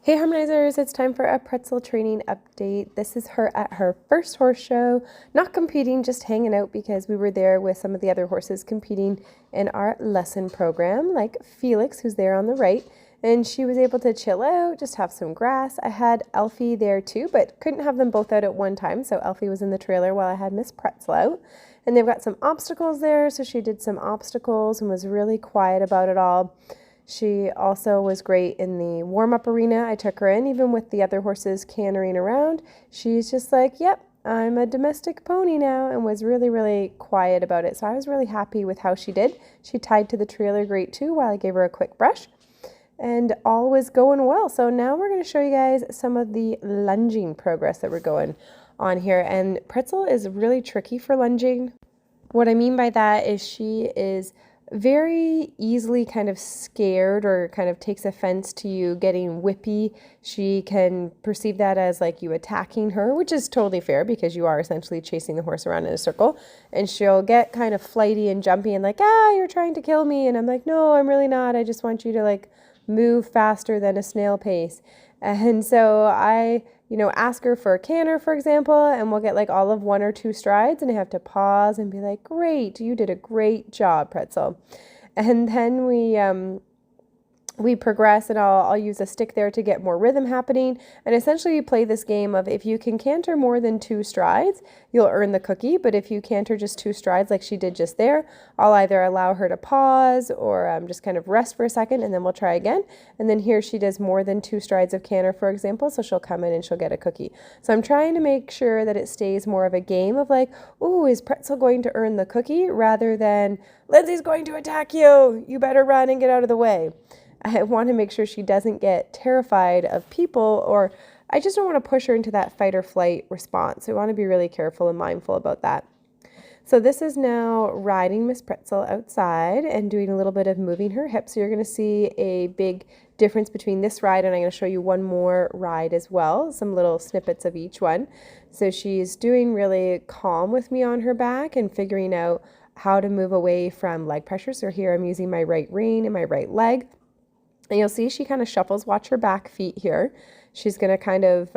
Hey Harmonizers, it's time for a pretzel training update. This is her at her first horse show, not competing, just hanging out because we were there with some of the other horses competing in our lesson program, like Felix, who's there on the right, and she was able to chill out, just have some grass. I had Elfie there too, but couldn't have them both out at one time, so Elfie was in the trailer while I had Miss Pretzel out. And they've got some obstacles there, so she did some obstacles and was really quiet about it all. She also was great in the warm-up arena. I took her in, even with the other horses cantering around. She's just like, yep, I'm a domestic pony now, and was really, really quiet about it. So I was really happy with how she did. She tied to the trailer great too while I gave her a quick brush. And all was going well. So now we're going to show you guys some of the lunging progress that we're going on here. And Pretzel is really tricky for lunging. What I mean by that is she is very easily kind of scared or kind of takes offense to you getting whippy. She can perceive that as like you attacking her, which is totally fair because you are essentially chasing the horse around in a circle. And she'll get kind of flighty and jumpy and like, you're trying to kill me. And I'm like, no, I'm really not. I just want you to like move faster than a snail pace. And so I ask her for a canter, for example, and we'll get like all of 1 or 2 strides, and I have to pause and be like, great, you did a great job, Pretzel. And then we progress, and I'll use a stick there to get more rhythm happening. And essentially you play this game of if you can canter more than 2 strides, you'll earn the cookie. But if you canter just 2 strides like she did just there, I'll either allow her to pause or just kind of rest for a second, and then we'll try again. And then here she does more than 2 strides of canter, for example, so she'll come in and she'll get a cookie. So I'm trying to make sure that it stays more of a game of like, ooh, is Pretzel going to earn the cookie, rather than Lindsay's going to attack you, you better run and get out of the way. I want to make sure she doesn't get terrified of people, or I just don't want to push her into that fight or flight response. So I want to be really careful and mindful about that. So this is now riding Miss Pretzel outside and doing a little bit of moving her hips. So you're going to see a big difference between this ride, and I'm going to show you one more ride as well, some little snippets of each one. So she's doing really calm with me on her back and figuring out how to move away from leg pressure. So here I'm using my right rein and my right leg. And you'll see she kind of shuffles. Watch her back feet here. She's going to kind of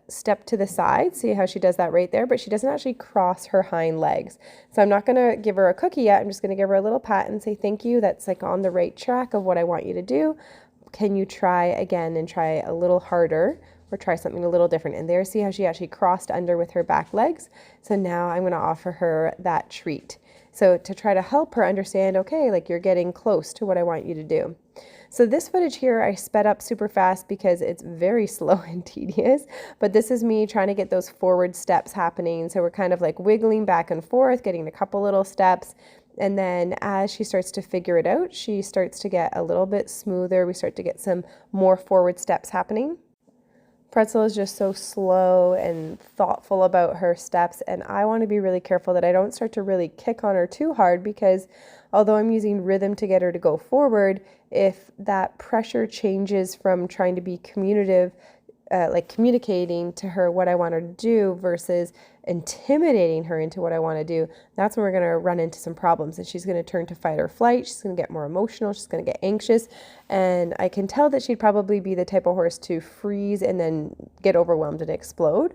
step to the side. See how she does that right there? But she doesn't actually cross her hind legs. So I'm not going to give her a cookie yet. I'm just going to give her a little pat and say, thank you. That's like on the right track of what I want you to do. Can you try again and try a little harder, or try something a little different? And there, see how she actually crossed under with her back legs? So now I'm going to offer her that treat. So to try to help her understand, okay, like you're getting close to what I want you to do. So this footage here, I sped up super fast because it's very slow and tedious, but this is me trying to get those forward steps happening. So we're kind of like wiggling back and forth, getting a couple little steps. And then as she starts to figure it out, she starts to get a little bit smoother. We start to get some more forward steps happening. Pretzel is just so slow and thoughtful about her steps, and I want to be really careful that I don't start to really kick on her too hard, because although I'm using rhythm to get her to go forward, if that pressure changes from trying to be communicative, like communicating to her what I want her to do versus intimidating her into what I want to do, that's when we're going to run into some problems, and she's going to turn to fight or flight. She's going to get more emotional. She's going to get anxious, and I can tell that she'd probably be the type of horse to freeze and then get overwhelmed and explode.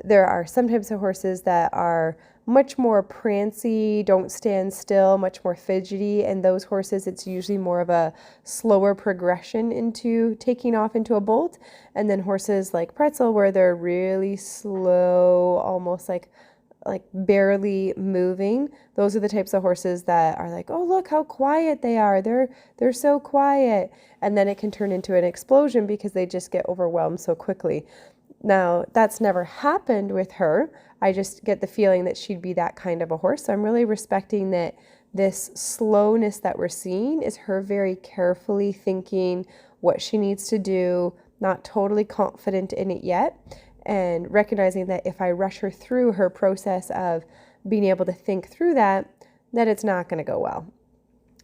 There are some types of horses that are much more prancy, don't stand still, much more fidgety, and those horses, it's usually more of a slower progression into taking off into a bolt. And then horses like Pretzel, where they're really slow, almost like barely moving, those are the types of horses that are like, oh, look how quiet they are, they're so quiet, and then it can turn into an explosion because they just get overwhelmed so quickly. Now, that's never happened with her. I just get the feeling that she'd be that kind of a horse. So I'm really respecting that this slowness that we're seeing is her very carefully thinking what she needs to do, not totally confident in it yet, and recognizing that if I rush her through her process of being able to think through that it's not going to go well.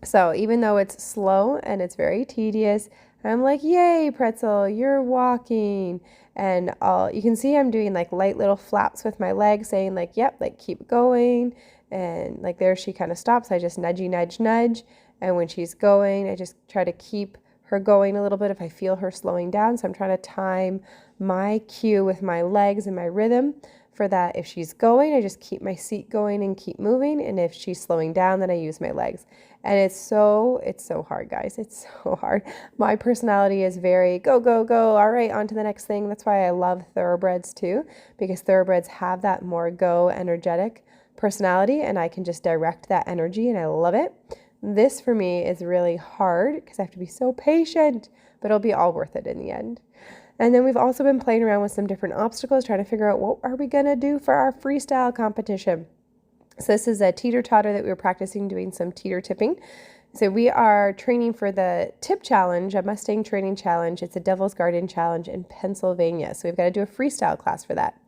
So even though it's slow and it's very tedious, I'm like, yay, Pretzel, you're walking. And you can see I'm doing like light little flaps with my legs, saying like, yep, like keep going. And like there she kind of stops. I just nudgy, nudge, nudge. And when she's going, I just try to keep her going a little bit if I feel her slowing down. So I'm trying to time my cue with my legs and my rhythm for that. If she's going, I just keep my seat going and keep moving. And if she's slowing down, then I use my legs. And it's so hard, guys. It's so hard. My personality is very go, go, go. All right, on to the next thing. That's why I love thoroughbreds too, because thoroughbreds have that more go, energetic personality, and I can just direct that energy, and I love it. This for me is really hard because I have to be so patient, but it'll be all worth it in the end. And then we've also been playing around with some different obstacles, trying to figure out what are we going to do for our freestyle competition. So this is a teeter-totter that we were practicing doing some teeter tipping. So we are training for the tip challenge, a Mustang training challenge. It's a Devil's Garden challenge in Pennsylvania. So we've got to do a freestyle class for that.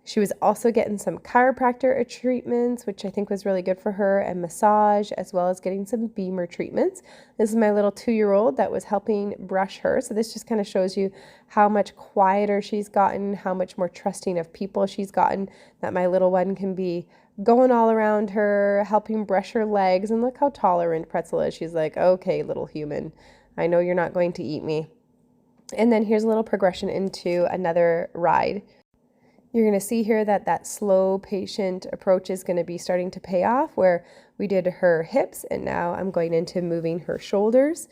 She was also getting some chiropractor treatments, which I think was really good for her, and massage, as well as getting some beamer treatments. This is my little 2-year-old that was helping brush her. So this just kind of shows you how much quieter she's gotten, how much more trusting of people she's gotten, that my little one can be going all around her, helping brush her legs. And look how tolerant Pretzel is. She's like, okay, little human, I know you're not going to eat me. And then here's a little progression into another ride. You're going to see here that that slow, patient approach is going to be starting to pay off, where we did her hips, and now I'm going into moving her shoulders.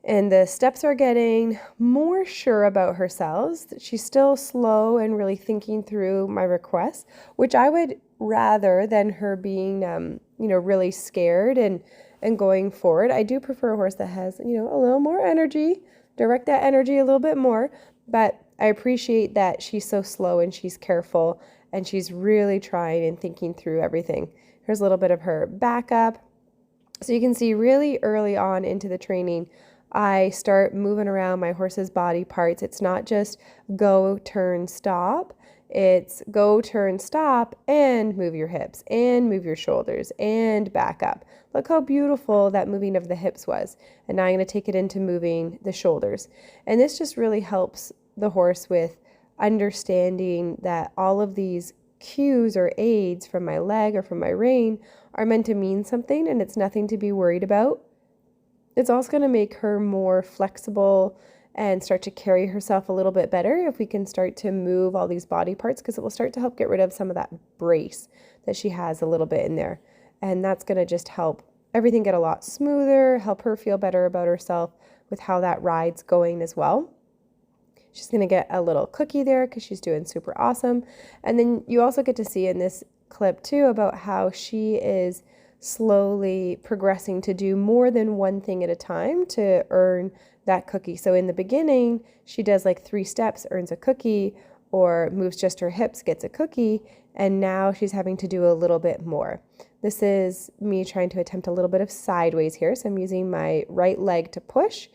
And the steps are getting more sure about herself. She's still slow and really thinking through my requests, which I would rather than her being, really scared and going forward. I do prefer a horse that has, a little more energy, direct that energy a little bit more, but I appreciate that she's so slow and she's careful and she's really trying and thinking through everything. Here's a little bit of her backup. So you can see really early on into the training, I start moving around my horse's body parts. It's not just go, turn, stop. It's go, turn, stop, and move your hips, and move your shoulders, and back up. Look how beautiful that moving of the hips was. And now I'm going to take it into moving the shoulders. And this just really helps the horse with understanding that all of these cues or aids from my leg or from my rein are meant to mean something, and it's nothing to be worried about. It's also going to make her more flexible and start to carry herself a little bit better if we can start to move all these body parts, because it will start to help get rid of some of that brace that she has a little bit in there. And that's going to just help everything get a lot smoother, help her feel better about herself with how that ride's going as well. She's going to get a little cookie there because she's doing super awesome. And then you also get to see in this clip too about how she is slowly progressing to do more than one thing at a time to earn that cookie. So in the beginning, she does like 3 steps, earns a cookie, or moves just her hips, gets a cookie, and now she's having to do a little bit more. This is me trying to attempt a little bit of sideways here. So I'm using my right leg to push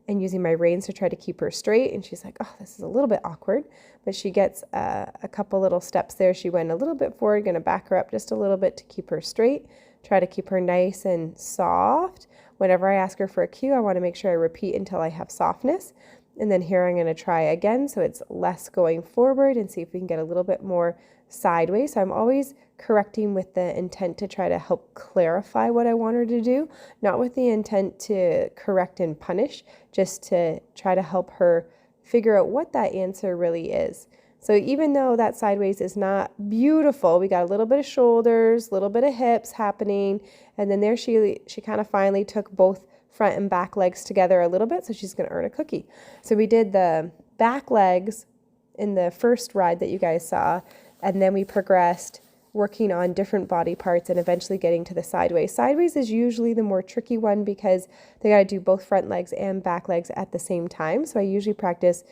and using my reins to try to keep her straight. And she's like, oh, this is a little bit awkward, but she gets a couple little steps there. She went a little bit forward, going to back her up just a little bit to keep her straight, try to keep her nice and soft. Whenever I ask her for a cue, I want to make sure I repeat until I have softness. And then here I'm going to try again, so it's less going forward, and see if we can get a little bit more sideways. So I'm always correcting with the intent to try to help clarify what I want her to do, not with the intent to correct and punish, just to try to help her figure out what that answer really is. So even though that sideways is not beautiful, we got a little bit of shoulders, a little bit of hips happening, and then there she kind of finally took both front and back legs together a little bit, so she's going to earn a cookie. So we did the back legs in the first ride that you guys saw, and then we progressed working on different body parts and eventually getting to the sideways. Sideways is usually the more tricky one because they got to do both front legs and back legs at the same time. So I usually practice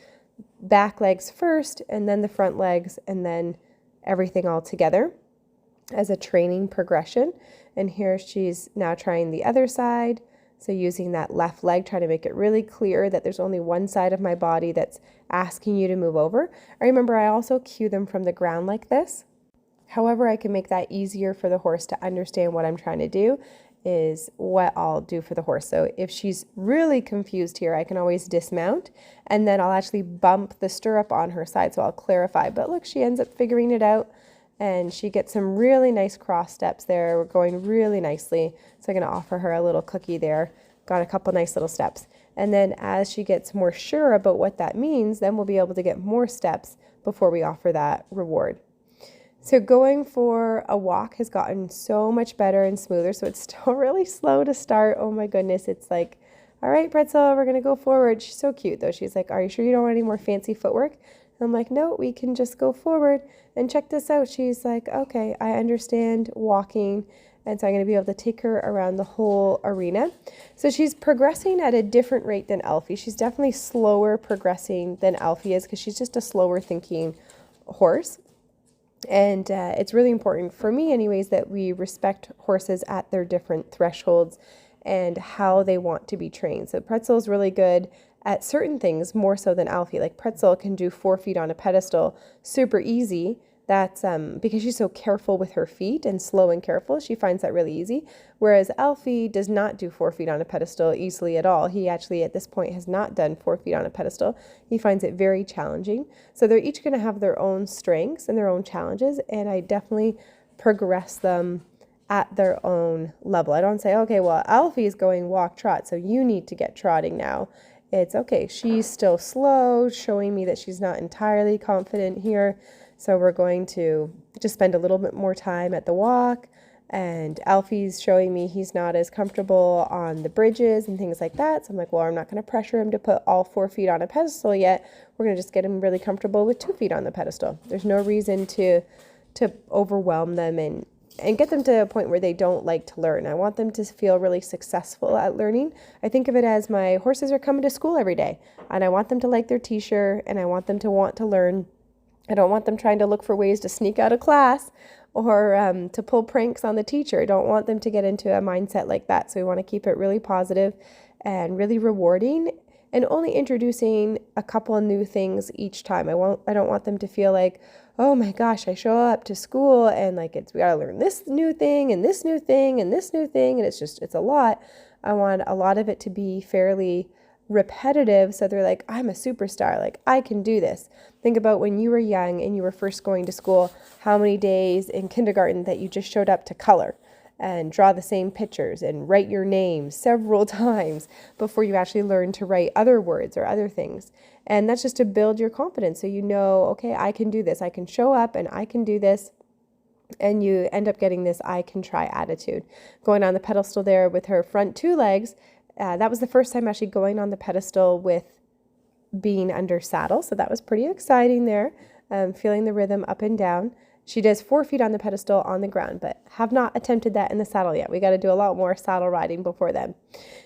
back legs first and then the front legs and then everything all together as a training progression. And here she's now trying the other side. So using that left leg, trying to make it really clear that there's only one side of my body that's asking you to move over. I remember I also cue them from the ground like this. However, I can make that easier for the horse to understand what I'm trying to do is what I'll do for the horse. So if she's really confused here, I can always dismount and then I'll actually bump the stirrup on her side. So I'll clarify, but look, she ends up figuring it out and she gets some really nice cross steps there. We're going really nicely. So I'm going to offer her a little cookie there. Got a couple nice little steps. And then as she gets more sure about what that means, then we'll be able to get more steps before we offer that reward. So going for a walk has gotten so much better and smoother. So it's still really slow to start. Oh my goodness. It's like, all right, Pretzel, we're going to go forward. She's so cute though. She's like, are you sure you don't want any more fancy footwork? And I'm like, no, we can just go forward and check this out. She's like, okay, I understand walking. And so I'm going to be able to take her around the whole arena. So she's progressing at a different rate than Alfie. She's definitely slower progressing than Alfie is because she's just a slower thinking horse. And it's really important for me anyways that we respect horses at their different thresholds and how they want to be trained. So Pretzel is really good at certain things more so than Alfie. Like Pretzel can do 4 feet on a pedestal super easy. That's because she's so careful with her feet and slow and careful. She finds that really easy. Whereas Alfie does not do 4 feet on a pedestal easily at all. He actually at this point has not done 4 feet on a pedestal. He finds it very challenging. So they're each going to have their own strengths and their own challenges. And I definitely progress them at their own level. I don't say, okay, well, Alfie's going walk trot, so you need to get trotting now. It's okay. She's still slow, showing me that she's not entirely confident here. So we're going to just spend a little bit more time at the walk, and Alfie's showing me he's not as comfortable on the bridges and things like that. So I'm like, well, I'm not going to pressure him to put all 4 feet on a pedestal yet. We're going to just get him really comfortable with 2 feet on the pedestal. There's no reason to overwhelm them and get them to a point where they don't like to learn. I want them to feel really successful at learning. I think of it as my horses are coming to school every day, and I want them to like their teacher, and I want them to want to learn. I don't want them trying to look for ways to sneak out of class or to pull pranks on the teacher. I don't want them to get into a mindset like that. So we want to keep it really positive and really rewarding, and only introducing a couple of new things each time. I don't want them to feel like, oh my gosh, I show up to school and like we gotta learn this new thing and this new thing and this new thing, and it's a lot. I want a lot of it to be fairly repetitive, so they're like, I'm a superstar, like I can do this. Think about when you were young and you were first going to school, how many days in kindergarten that you just showed up to color and draw the same pictures and write your name several times before you actually learn to write other words or other things. And that's just to build your confidence, so you know, okay, I can do this, I can show up and I can do this. And you end up getting this I can try attitude. Going on the pedestal there with her front 2 legs, that was the first time actually going on the pedestal with being under saddle. So that was pretty exciting there, feeling the rhythm up and down. She does 4 feet on the pedestal on the ground, but have not attempted that in the saddle yet. We got to do a lot more saddle riding before then.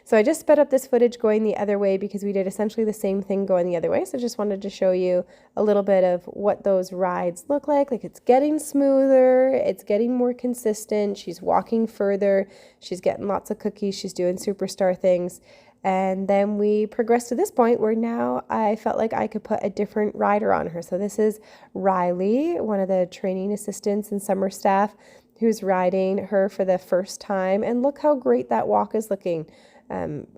So I just sped up this footage going the other way because we did essentially the same thing going the other way. So just wanted to show you a little bit of what those rides look like. Like it's getting smoother, it's getting more consistent. She's walking further. She's getting lots of cookies. She's doing superstar things. And then we progressed to this point where now I felt like I could put a different rider on her. So this is Riley, one of the training assistants and summer staff, who's riding her for the first time. And look how great that walk is looking.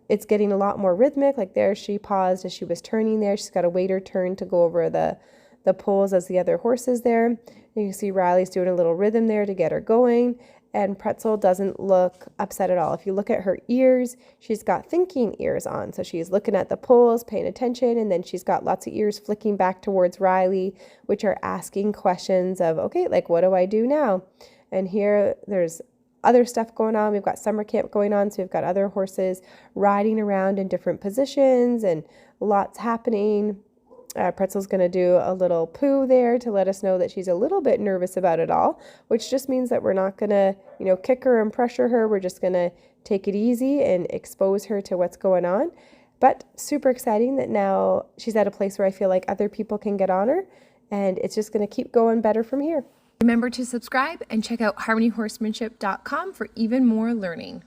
It's getting a lot more rhythmic. Like there, she paused as she was turning there. She's got a waiter turn to go over the poles as the other horses there. You can see Riley's doing a little rhythm there to get her going. And Pretzel doesn't look upset at all. If you look at her ears, she's got thinking ears on. So she's looking at the poles, paying attention, and then she's got lots of ears flicking back towards Riley, which are asking questions of, okay, like what do I do now? And here there's other stuff going on. We've got summer camp going on, so we've got other horses riding around in different positions and lots happening. Pretzel's going to do a little poo there to let us know that she's a little bit nervous about it all, which just means that we're not going to, kick her and pressure her. We're just going to take it easy and expose her to what's going on. But super exciting that now she's at a place where I feel like other people can get on her, and it's just going to keep going better from here. Remember to subscribe and check out harmonyhorsemanship.com for even more learning.